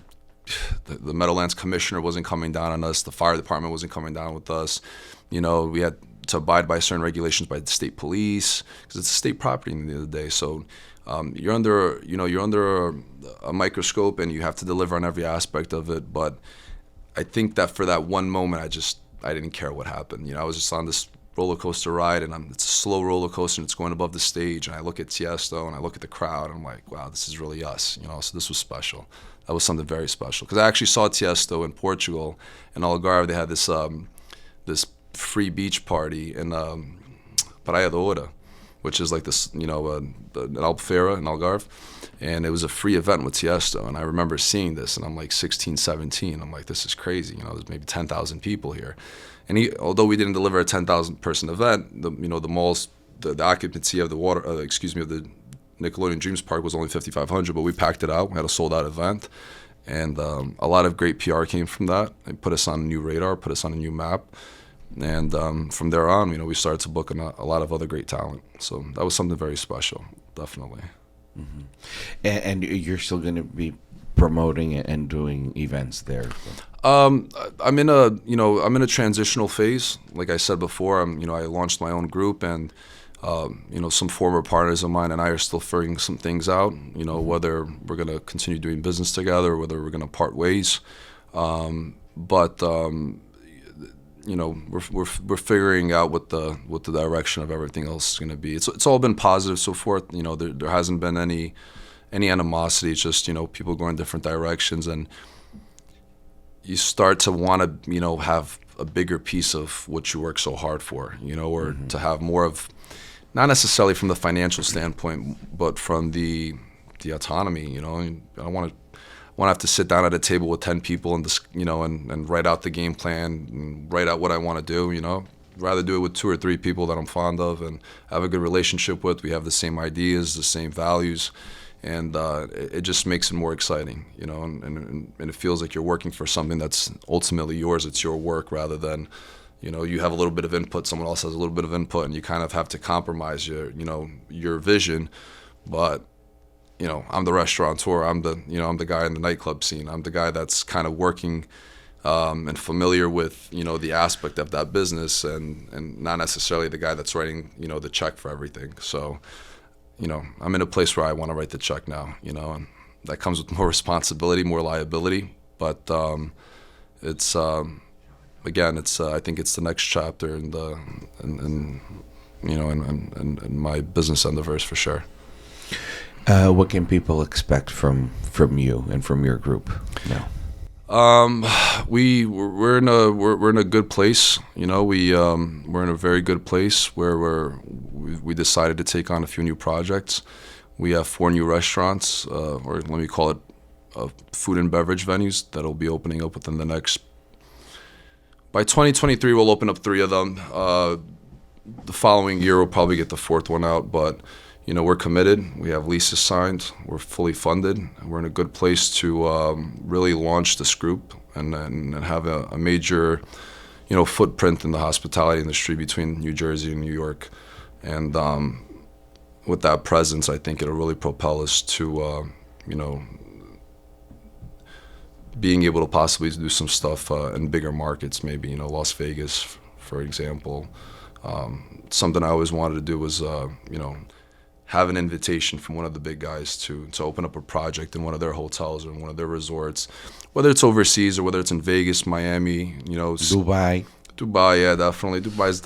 the Meadowlands commissioner wasn't coming down on us. The fire department wasn't coming down with us. You know, we had to abide by certain regulations by the state police because it's a state property at the end of the day. So you're under a microscope and you have to deliver on every aspect of it. But I think that for that one moment, I didn't care what happened. You know, I was just on this roller coaster ride, and it's a slow roller coaster, and it's going above the stage. And I look at Tiesto and I look at the crowd, and I'm like, wow, this is really us. You know, so this was special. That was something very special because I actually saw Tiesto in Portugal, in Algarve. They had this free beach party in Praia da Ora, which is like this, you know, an Albufeira in Algarve, and it was a free event with Tiesto. And I remember seeing this, and I'm like 16, 17. I'm like, this is crazy. You know, there's maybe 10,000 people here. And although we didn't deliver a 10,000 person event, the malls, the occupancy of the of the Nickelodeon Dreams Park was only 5,500, but we packed it out. We had a sold out event, and a lot of great PR came from that. It put us on a new radar, put us on a new map, and from there on, you know, we started to book a lot of other great talent. So that was something very special, definitely. Mm-hmm. And you're still going to be promoting and doing events there? I'm in a transitional phase. Like I said before, I launched my own group, and some former partners of mine and I are still figuring some things out, you know, whether we're going to continue doing business together or whether we're going to part ways. We're figuring out what the direction of everything else is going to be. It's all been positive so forth. You know, there hasn't been any animosity. It's just, you know, people going different directions, and you start to want to, you know, have a bigger piece of what you work so hard for, you know, or to have more of, not necessarily from the financial standpoint, but from the autonomy, you know. I don't want to have to sit down at a table with 10 people and just, you know, and write out the game plan and write out what I want to do, you know. I'd rather do it with 2 or 3 people that I'm fond of and have a good relationship with. We have the same ideas, the same values, and it just makes it more exciting, you know, and it feels like you're working for something that's ultimately yours. It's your work rather than, you know, you have a little bit of input, someone else has a little bit of input, and you kind of have to compromise your vision. But, you know, I'm the restaurateur. I'm the guy in the nightclub scene. I'm the guy that's kind of working and familiar with, you know, the aspect of that business, and not necessarily the guy that's writing, you know, the check for everything. So, you know, I'm in a place where I want to write the check now, you know, and that comes with more responsibility, more liability. But it's again, I think it's the next chapter in my business endeavors for sure. What can people expect from you and from your group now? We're in a good place, you know. We're in a very good place where we decided to take on a few new projects. We have 4 new restaurants, or let me call it food and beverage venues that'll be opening up within the next. By 2023, we'll open up 3 of them. The following year, we'll probably get the 4th one out. But we're committed. We have leases signed. We're fully funded. We're in a good place to really launch this group and have a major, footprint in the hospitality industry between New Jersey and New York. And with that presence, I think it'll really propel us to, being able to possibly do some stuff in bigger markets, maybe, Las Vegas, for example. Something I always wanted to do was, have an invitation from one of the big guys to open up a project in one of their hotels or in one of their resorts, whether it's overseas or whether it's in Vegas, Miami, Dubai. Dubai, yeah, definitely. Dubai is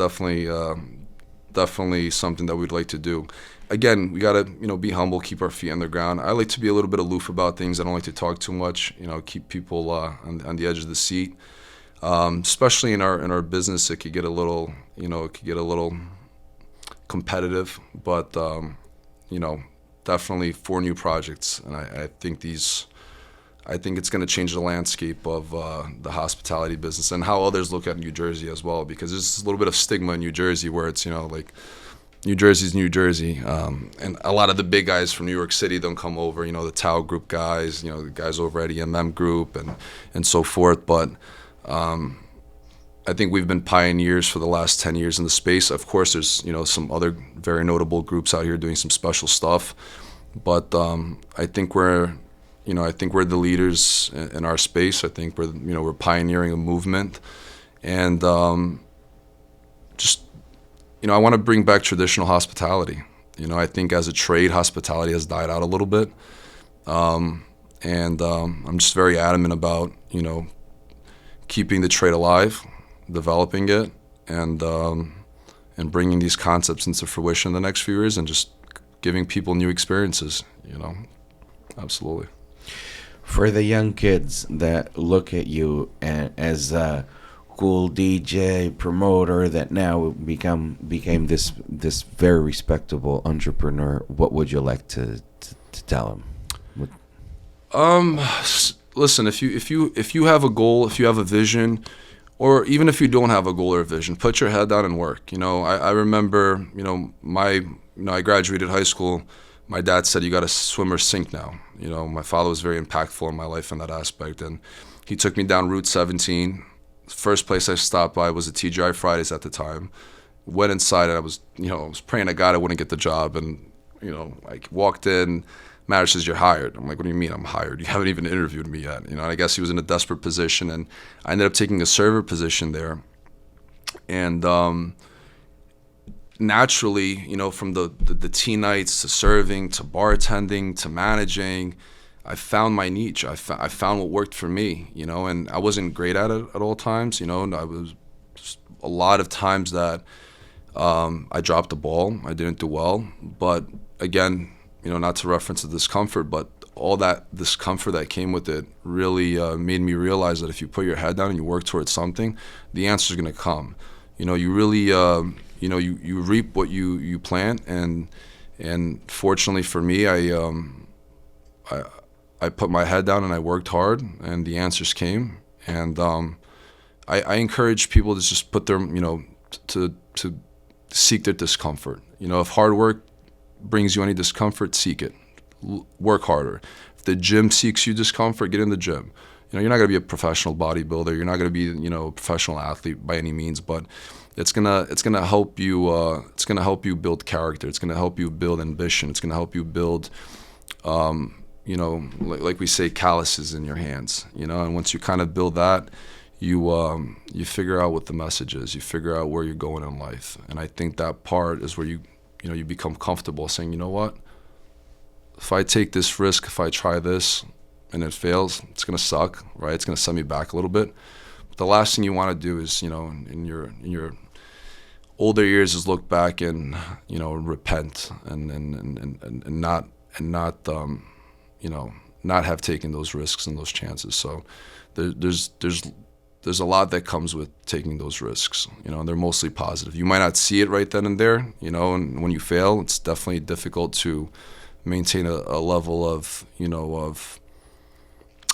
definitely something that we'd like to do. Again, we gotta, be humble, keep our feet on the ground. I like to be a little bit aloof about things. I don't like to talk too much. Keep people on the edge of the seat. Especially in our business, it could get a little, competitive. But definitely 4 new projects, and I think it's going to change the landscape of the hospitality business and how others look at New Jersey as well, because there's a little bit of stigma in New Jersey where it's, New Jersey's New Jersey, and a lot of the big guys from New York City don't come over, the Tao Group guys, the guys over at EMM Group and so forth. But I think we've been pioneers for the last 10 years in the space. Of course, there's, some other very notable groups out here doing some special stuff. But I think we're the leaders in our space. I think we're pioneering a movement. And I want to bring back traditional hospitality. I think as a trade, hospitality has died out a little bit. I'm just very adamant about, keeping the trade alive, developing it, and bringing these concepts into fruition in the next few years, and just giving people new experiences. Absolutely. For the young kids that look at you as a cool DJ promoter that now became this very respectable entrepreneur, what would you like to tell them? Listen, if you have a goal, if you have a vision, or even if you don't have a goal or a vision, put your head down and work. I remember, I graduated high school. My dad said, you got to swim or sink now. My father was very impactful in my life in that aspect. And he took me down Route 17. First place I stopped by was a TGI Fridays at the time. Went inside and I was praying to God I wouldn't get the job. And, I walked in, manager says, you're hired. I'm like, what do you mean I'm hired? You haven't even interviewed me yet. And I guess he was in a desperate position. And I ended up taking a server position there. And naturally, from the tea nights to serving to bartending to managing, I found my niche. I found what worked for me, and I wasn't great at it at all times, and I was a lot of times that I dropped the ball. I didn't do well. But again, not to reference the discomfort, but all that discomfort that came with it really made me realize that if you put your head down and you work towards something, the answer's going to come. You really, you reap what you plant, and fortunately for me, I put my head down and I worked hard, and the answers came. And I encourage people to just put their, to seek their discomfort. If hard work brings you any discomfort, seek it. Work harder. If the gym seeks you discomfort, get in the gym. You're not going to be a professional bodybuilder. You're not going to be, a professional athlete by any means, but it's gonna help you. It's gonna help you build character. It's gonna help you build ambition. It's gonna help you build, like we say, calluses in your hands. And once you kind of build that, you figure out what the message is. You figure out where you're going in life. And I think that part is where you become comfortable saying, you know what? If I take this risk, if I try this, and it fails, it's gonna suck, right? It's gonna set me back a little bit. But the last thing you want to do is, in your older years, is look back and repent and not have taken those risks and those chances. So there's a lot that comes with taking those risks. And they're mostly positive. You might not see it right then and there, and when you fail, it's definitely difficult to maintain a level of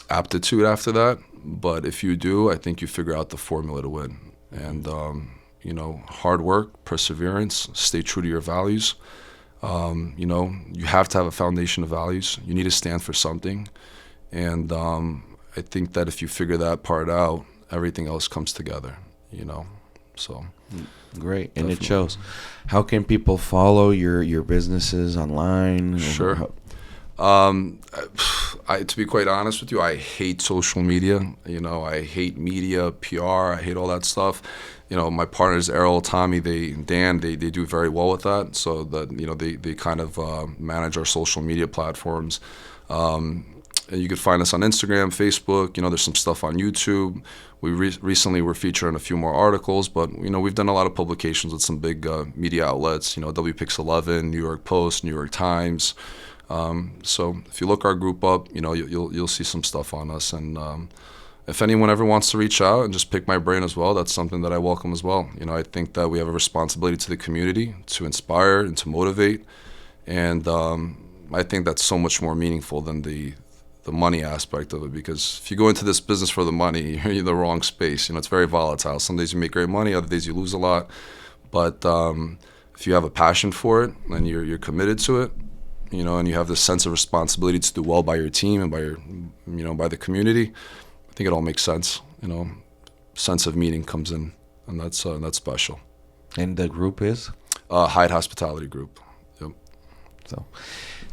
aptitude after that. But if you do, I think you figure out the formula to win. And, you know, hard work, perseverance, stay true to your values. You know, you have to have a foundation of values. You need to stand for something. And I think that if you figure that part out, everything else comes together, you know. So great. And definitely. It shows. How can people follow your businesses online? Sure. To be quite honest with you, I hate social media. You know, I hate media, PR. I hate all that stuff. You know, my partners, Errol, Tommy, Dan, they do very well with that. So that, you know, they kind of manage our social media platforms. And you could find us on Instagram, Facebook. You know, there's some stuff on YouTube. We recently were featured in a few more articles, but, you know, we've done a lot of publications with some big media outlets. You know, 𝐓𝐄𝐋𝐿, New York Post, New York Times. So if you look our group up, you know, you'll see some stuff on us. And if anyone ever wants to reach out and just pick my brain as well, that's something that I welcome as well. You know, I think that we have a responsibility to the community to inspire and to motivate. And I think that's so much more meaningful than the money aspect of it, because if you go into this business for the money, you're in the wrong space. You know, it's very volatile. Some days you make great money, other days you lose a lot. But if you have a passion for it and you're committed to it, you know, and you have this sense of responsibility to do well by your team and by your, you know, by the community, I think it all makes sense. You know, sense of meaning comes in, and that's special. And the group is 𝐏𝐻𝐿 Hospitality Group. Yep. So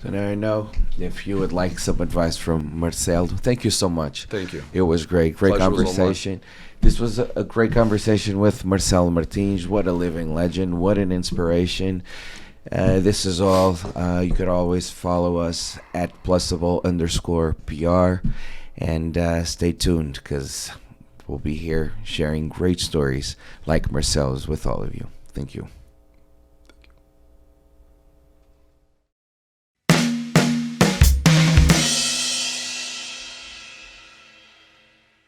now I know if you would like some advice from Marcelo. Thank you so much. Thank you. It was great. Great Pleasure was all conversation. This was a great conversation with Marcelo Martins. What a living legend. What an inspiration. This is all. You could always follow us at +able_PR. And stay tuned, because we'll be here sharing great stories like Marcelo's with all of you. Thank you.